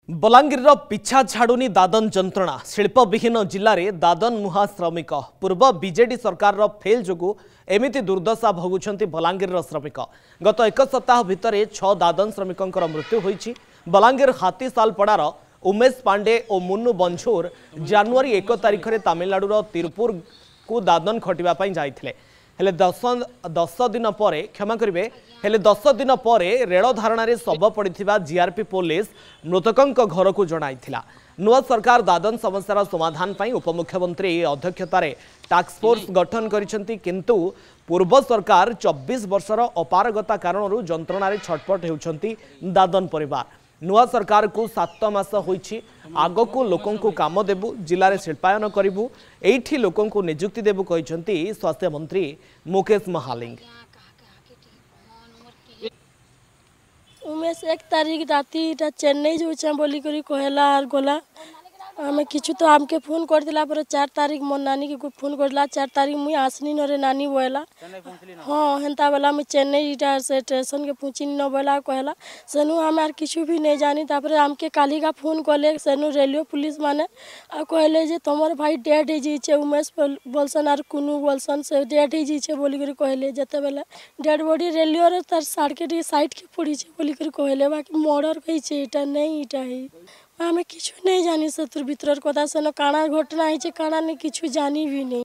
बलांगीर पिछा छाड़ुनी दादन जंत्रणा शिल्पविहीन जिले में दादन मुहा श्रमिक पूर्व बीजेडी सरकार फेल जोगु एमिति दुर्दशा भोगुंट बलांगीर श्रमिक गत एक सप्ताह भितर 6 दादन श्रमिकों मृत्यु होईछि। बलांगीर हाथीसालपड़ार उमेश पांडे और मुन्नू बंछोर जनवरी 1 तारिख में तमिलनाडुर तिरुपुर को दादन खटिबा जाइथिले हेले 10 दिन पर क्षमा करेंगे हेले 10 दिन पर रेल धारणा शव पड़ा जीआरपी पुलिस मृतकों घर को जणाइथिला। नुआ सरकार दादन समस्यार समाधान पर उपमुख्यमंत्री अध्यक्षतार टास्क फोर्स गठन करिसेंती किंतु पूर्व सरकार 24 वर्षर अपारगता कारण जंत्रणा छटपट होउछंती दादन परिवार। नुआ सरकार को 7 मास होईछि आग को लोकों को काम देबु जिले में शिल्पायन करिबु एठी लोकों को नियुक्ति देबु कहिसेंती स्वास्थ्य मंत्री मुकेश महालिंग। उमेश 1 तारीख राति चेन्नई जाऊँ बोली कहला आर गला आम किछु तो आमके फोन कर दिला पर 4 तारीख मोर नानी के फोन कर दिला 4 तारीख मुई आसनी नरे नानी बोला हाँ हेन्ता बेला मुई चेन्नई से स्टेशन के पहुँची न बोला कहला सेनु आम आर किछु भी नहीं जानी तापर आमके काली का फोन कले सेनु रेलवे पुलिस माने आ कहले जे तमर भाई डेड हो जाइए उमेश बोलसन आर कुनु बोलसन से डेड हो जाइए बोली कहले जते बेले डेड बॉडी रेलवे तार साड़के साइड के पड़ी बोली कहले बाकी मर्डर कही नहीं इटा है आमे किछु नहीं जानी सतुर भितर कथा सेन काना घटना है काना ने किछु जानी भी नहीं।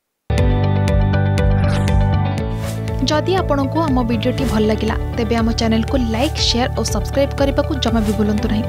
जदि आपंक आम भिडी भल लगा तेब आम चैनल को लाइक शेयर और सब्सक्राइब करने को जमा भी भूलु नहीं।